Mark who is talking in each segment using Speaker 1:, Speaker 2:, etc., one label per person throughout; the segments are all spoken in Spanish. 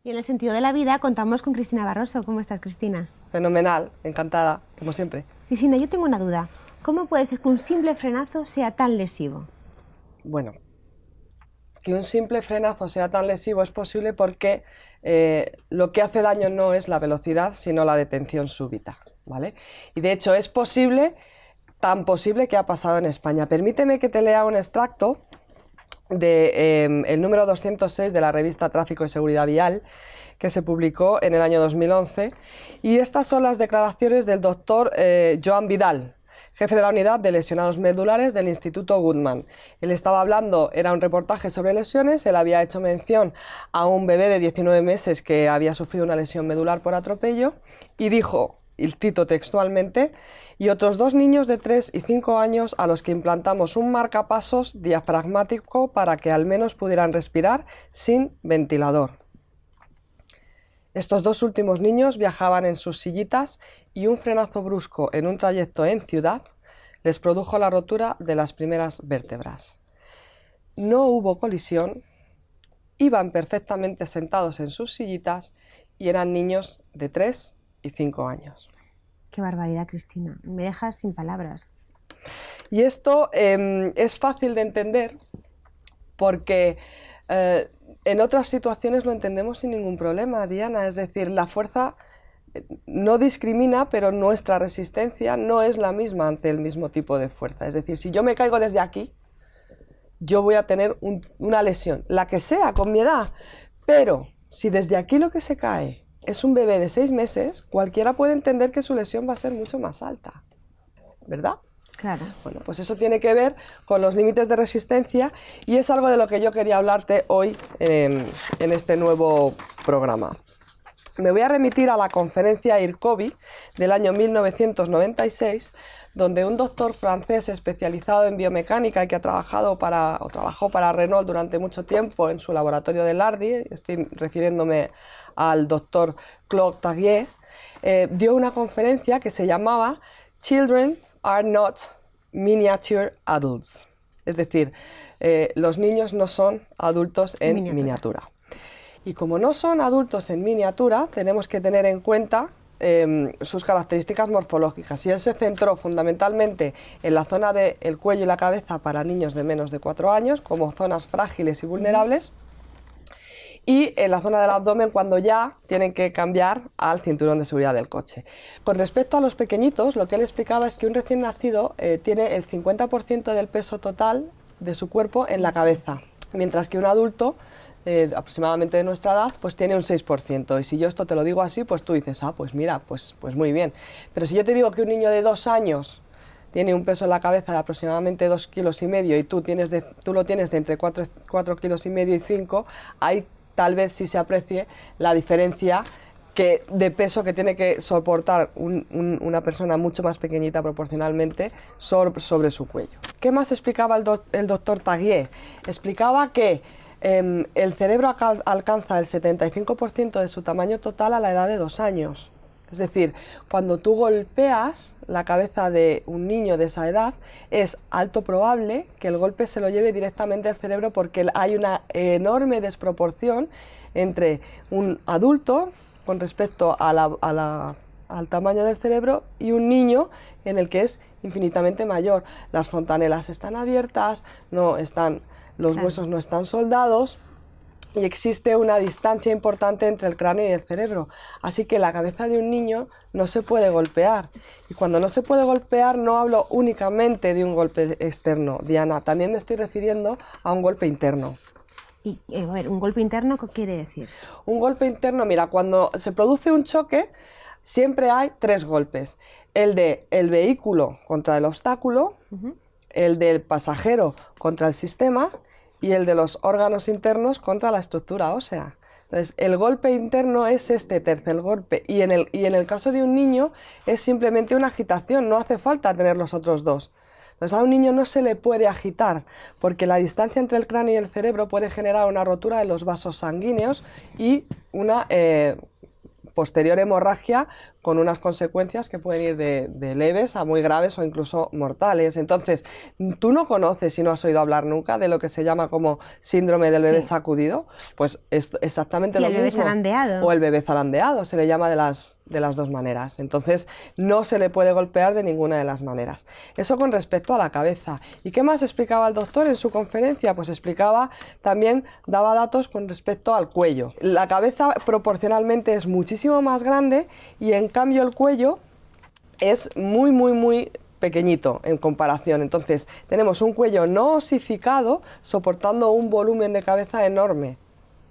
Speaker 1: Y en el sentido de la vida contamos con Cristina Barroso. ¿Cómo estás, Cristina?
Speaker 2: Fenomenal, encantada, como siempre.
Speaker 1: Cristina, yo tengo una duda. ¿Cómo puede ser que un simple frenazo sea tan lesivo?
Speaker 2: Bueno, que un simple frenazo sea tan lesivo es posible porque lo que hace daño no es la velocidad, sino la detención súbita, ¿vale? Y de hecho es posible, tan posible que ha pasado en España. Permíteme que te lea un extracto de el número 206 de la revista Tráfico y Seguridad Vial, que se publicó en el año 2011, y estas son las declaraciones del doctor Joan Vidal, jefe de la unidad de lesionados medulares del Instituto Guttmann. Él estaba hablando, era un reportaje sobre lesiones, él había hecho mención a un bebé de 19 meses que había sufrido una lesión medular por atropello, y dijo, y cito textualmente, y otros 2 niños de 3 y 5 años a los que implantamos un marcapasos diafragmático para que al menos pudieran respirar sin ventilador. Estos 2 últimos niños viajaban en sus sillitas y un frenazo brusco en un trayecto en ciudad les produjo la rotura de las primeras vértebras. No hubo colisión, iban perfectamente sentados en sus sillitas y eran niños de 3 y 5 años.
Speaker 1: Qué barbaridad, Cristina. Me dejas sin palabras.
Speaker 2: Y esto es fácil de entender porque en otras situaciones lo entendemos sin ningún problema, Diana. Es decir, la fuerza no discrimina, pero nuestra resistencia no es la misma ante el mismo tipo de fuerza. Es decir, si yo me caigo desde aquí, yo voy a tener una lesión, la que sea, con mi edad. Pero si desde aquí lo que se cae es un bebé de 6 meses, cualquiera puede entender que su lesión va a ser mucho más alta, ¿verdad?
Speaker 1: Claro.
Speaker 2: Bueno, pues eso tiene que ver con los límites de resistencia y es algo de lo que yo quería hablarte hoy en este nuevo programa. Me voy a remitir a la conferencia IRCOVI del año 1996, donde un doctor francés especializado en biomecánica y que trabajó para Renault durante mucho tiempo en su laboratorio de Lardy, estoy refiriéndome al doctor Claude Taguier, dio una conferencia que se llamaba Children are not miniature adults, es decir, los niños no son adultos en miniatura. Y como no son adultos en miniatura, tenemos que tener en cuenta sus características morfológicas. Y él se centró fundamentalmente en la zona del cuello y la cabeza para niños de menos de 4 años, como zonas frágiles y vulnerables, y en la zona del abdomen cuando ya tienen que cambiar al cinturón de seguridad del coche. Con respecto a los pequeñitos, lo que él explicaba es que un recién nacido tiene el 50% del peso total de su cuerpo en la cabeza, mientras que un adulto aproximadamente de nuestra edad, pues tiene un 6%. Y si yo esto te lo digo así, pues tú dices, ah, pues mira, pues muy bien. Pero si yo te digo que un niño de 2 años tiene un peso en la cabeza de aproximadamente 2,5 kilos y tú lo tienes de entre 4,5 kilos y 5, ahí tal vez sí se aprecie la diferencia de peso que tiene que soportar una persona mucho más pequeñita proporcionalmente sobre su cuello. ¿Qué más explicaba el doctor Taguier? Explicaba que el cerebro alcanza el 75% de su tamaño total a la edad de 2 años. Es decir, cuando tú golpeas la cabeza de un niño de esa edad, es alto probable que el golpe se lo lleve directamente al cerebro porque hay una enorme desproporción entre un adulto con respecto al tamaño del cerebro y un niño en el que es infinitamente mayor. Las fontanelas están abiertas, los huesos no están soldados y existe una distancia importante entre el cráneo y el cerebro. Así que la cabeza de un niño no se puede golpear. Y cuando no se puede golpear no hablo únicamente de un golpe externo, Diana, también me estoy refiriendo a un golpe interno.
Speaker 1: Y, a ver, ¿un golpe interno qué quiere decir?
Speaker 2: Un golpe interno, mira, cuando se produce un choque, siempre hay 3 golpes. El del vehículo contra el obstáculo, el del pasajero contra el sistema y el de los órganos internos contra la estructura ósea. Entonces, el golpe interno es este tercer golpe y en el caso de un niño es simplemente una agitación, no hace falta tener los otros 2. Entonces, a un niño no se le puede agitar porque la distancia entre el cráneo y el cerebro puede generar una rotura de los vasos sanguíneos y una posterior hemorragia con unas consecuencias que pueden ir de leves a muy graves o incluso mortales. Entonces, tú no conoces y no has oído hablar nunca de lo que se llama como síndrome del bebé sacudido, pues es exactamente lo mismo.
Speaker 1: El bebé zarandeado.
Speaker 2: O el bebé zarandeado, se le llama de las dos maneras. Entonces, no se le puede golpear de ninguna de las maneras. Eso con respecto a la cabeza. ¿Y qué más explicaba el doctor en su conferencia? Pues explicaba también, daba datos con respecto al cuello. La cabeza proporcionalmente es muchísimo más grande y en cambio el cuello es muy pequeñito en comparación. Entonces, tenemos un cuello no osificado soportando un volumen de cabeza enorme.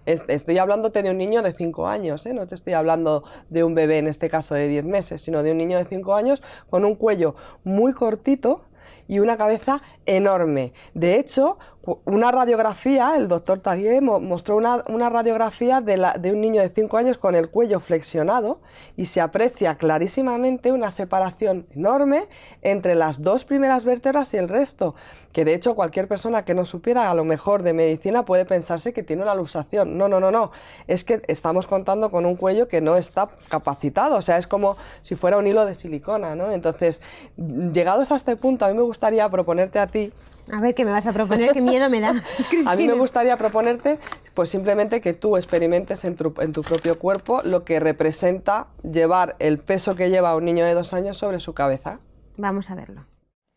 Speaker 2: Estoy hablándote de un niño de 5 años, ¿eh? No te estoy hablando de un bebé, en este caso de 10 meses, sino de un niño de 5 años con un cuello muy cortito y una cabeza enorme. De hecho, una radiografía, el doctor Taguier mostró una radiografía de un niño de 5 años con el cuello flexionado y se aprecia clarísimamente una separación enorme entre las dos primeras vértebras y el resto, que de hecho cualquier persona que no supiera a lo mejor de medicina puede pensarse que tiene una luxación. No, es que estamos contando con un cuello que no está capacitado, o sea, es como si fuera un hilo de silicona, ¿no? Entonces, llegados a este punto, a mí me gustaría proponerte a ti.
Speaker 1: A ver, ¿qué me vas a proponer? ¿Qué miedo me da, Cristina?
Speaker 2: A mí me gustaría proponerte, pues simplemente que tú experimentes en tu propio cuerpo lo que representa llevar el peso que lleva un niño de 2 años sobre su cabeza.
Speaker 1: Vamos a verlo.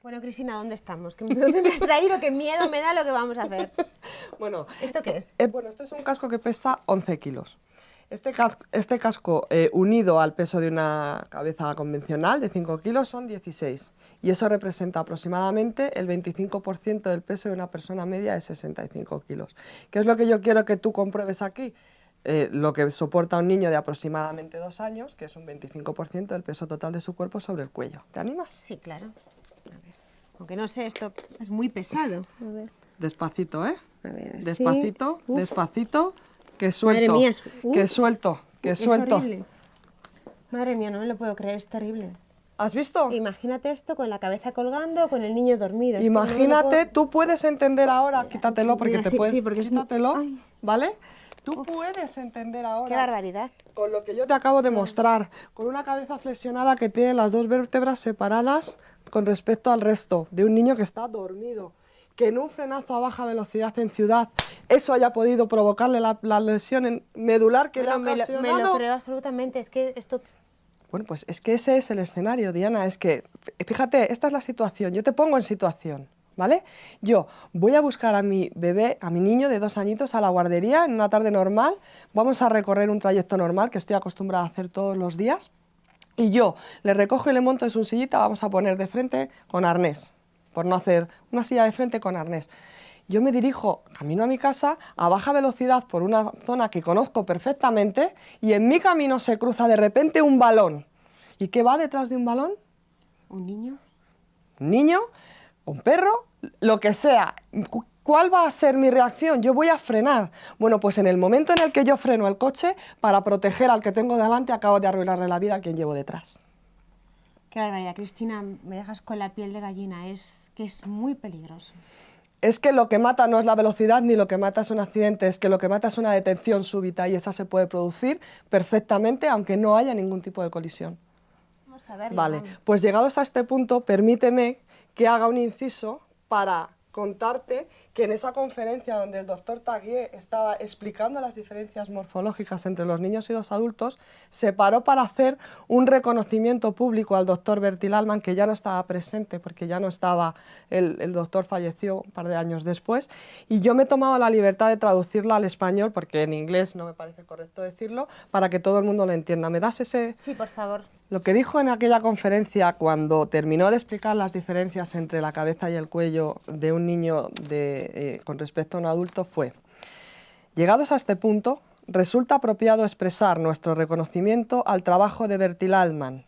Speaker 1: Bueno, Cristina, ¿dónde estamos? ¿Dónde me has traído? ¿Qué miedo me da lo que vamos a hacer?
Speaker 2: Bueno,
Speaker 1: ¿esto qué es?
Speaker 2: Bueno, esto es un casco que pesa 11 kilos. Este casco unido al peso de una cabeza convencional de 5 kilos son 16 y eso representa aproximadamente el 25% del peso de una persona media de 65 kilos. ¿Qué es lo que yo quiero que tú compruebes aquí? Lo que soporta un niño de aproximadamente 2 años, que es un 25% del peso total de su cuerpo sobre el cuello. ¿Te animas?
Speaker 1: Sí, claro. A ver. Aunque no sé, esto es muy pesado. A ver.
Speaker 2: Despacito, ¿eh?
Speaker 1: A ver, así.
Speaker 2: Despacito,
Speaker 1: Uf.
Speaker 2: despacito. Que suelto,
Speaker 1: Madre mía,
Speaker 2: que suelto, que suelto.
Speaker 1: Es horrible. Madre mía, no me lo puedo creer, es terrible.
Speaker 2: ¿Has visto?
Speaker 1: Imagínate esto con la cabeza colgando o con el niño dormido.
Speaker 2: Imagínate, tú puedes entender ahora, quítatelo porque
Speaker 1: Mira,
Speaker 2: te
Speaker 1: sí,
Speaker 2: puedes,
Speaker 1: sí, porque
Speaker 2: quítatelo,
Speaker 1: Ay.
Speaker 2: ¿vale? Tú puedes entender ahora.
Speaker 1: Qué barbaridad.
Speaker 2: Con lo que yo te acabo de mostrar, con una cabeza flexionada que tiene las dos vértebras separadas con respecto al resto, de un niño que está dormido, que en un frenazo a baja velocidad en ciudad, eso haya podido provocarle la lesión medular que le ha ocasionado.
Speaker 1: Me lo creo absolutamente, es que esto...
Speaker 2: Bueno, pues es que ese es el escenario, Diana, es que, fíjate, esta es la situación, yo te pongo en situación, ¿vale? Yo voy a buscar a mi bebé, a mi niño de 2 añitos a la guardería en una tarde normal, vamos a recorrer un trayecto normal que estoy acostumbrada a hacer todos los días, y yo le recojo y le monto en su sillita, vamos a poner de frente con arnés, por no hacer una silla de frente con arnés. Yo me dirijo camino a mi casa a baja velocidad por una zona que conozco perfectamente y en mi camino se cruza de repente un balón. ¿Y qué va detrás de un balón?
Speaker 1: ¿Un niño?
Speaker 2: Un niño, un perro, lo que sea. ¿Cuál va a ser mi reacción? Yo voy a frenar. Bueno, pues en el momento en el que yo freno el coche, para proteger al que tengo delante, acabo de arruinarle la vida a quien llevo detrás.
Speaker 1: Qué barbaridad, Cristina, me dejas con la piel de gallina, es que es muy peligroso.
Speaker 2: Es que lo que mata no es la velocidad ni lo que mata es un accidente, es que lo que mata es una detención súbita y esa se puede producir perfectamente aunque no haya ningún tipo de colisión.
Speaker 1: Vamos a verlo.
Speaker 2: Vale,
Speaker 1: vamos.
Speaker 2: pues llegados a este punto, permíteme que haga un inciso para contarte que en esa conferencia donde el doctor Taguier estaba explicando las diferencias morfológicas entre los niños y los adultos, se paró para hacer un reconocimiento público al doctor Bertil Ahlmann, que ya no estaba presente porque ya no estaba, el doctor falleció un par de años después, y yo me he tomado la libertad de traducirla al español, porque en inglés no me parece correcto decirlo, para que todo el mundo lo entienda. ¿Me das ese...?
Speaker 1: Sí, por favor.
Speaker 2: Lo que dijo en aquella conferencia, cuando terminó de explicar las diferencias entre la cabeza y el cuello de un niño con respecto a un adulto, fue: llegados a este punto, resulta apropiado expresar nuestro reconocimiento al trabajo de Bertil Ahlmann,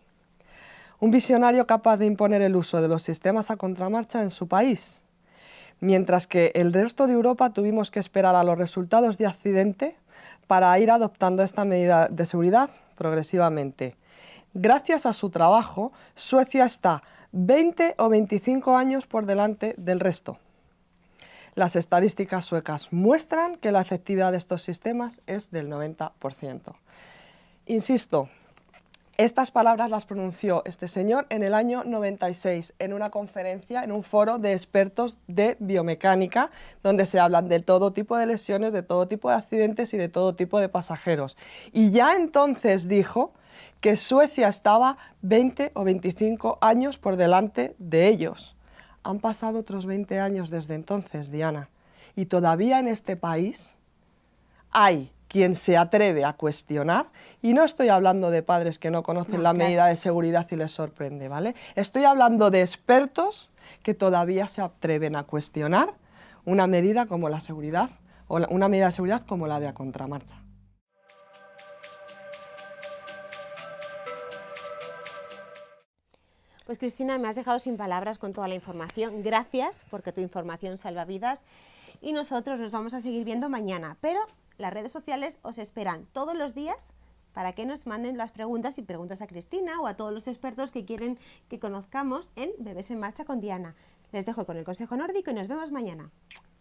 Speaker 2: un visionario capaz de imponer el uso de los sistemas a contramarcha en su país, mientras que el resto de Europa tuvimos que esperar a los resultados de accidente para ir adoptando esta medida de seguridad progresivamente. Gracias a su trabajo, Suecia está 20 o 25 años por delante del resto. Las estadísticas suecas muestran que la efectividad de estos sistemas es del 90%. Insisto, Estas palabras las pronunció este señor en el año 96 en una conferencia, en un foro de expertos de biomecánica, donde se hablan de todo tipo de lesiones, de todo tipo de accidentes y de todo tipo de pasajeros. Y ya entonces dijo que Suecia estaba 20 o 25 años por delante de ellos. Han pasado otros 20 años desde entonces, Diana, y todavía en este país hay quien se atreve a cuestionar, y no estoy hablando de padres que no conocen la medida de seguridad y les sorprende, ¿vale? Estoy hablando de expertos que todavía se atreven a cuestionar una medida como la seguridad, o una medida de seguridad como la de a contramarcha.
Speaker 1: Pues Cristina, me has dejado sin palabras con toda la información. Gracias, porque tu información salva vidas. Y nosotros nos vamos a seguir viendo mañana, pero las redes sociales os esperan todos los días para que nos manden las preguntas y preguntas a Cristina o a todos los expertos que quieren que conozcamos en Bebés en Marcha con Diana. Les dejo con el consejo nórdico y nos vemos mañana.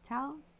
Speaker 1: Chao.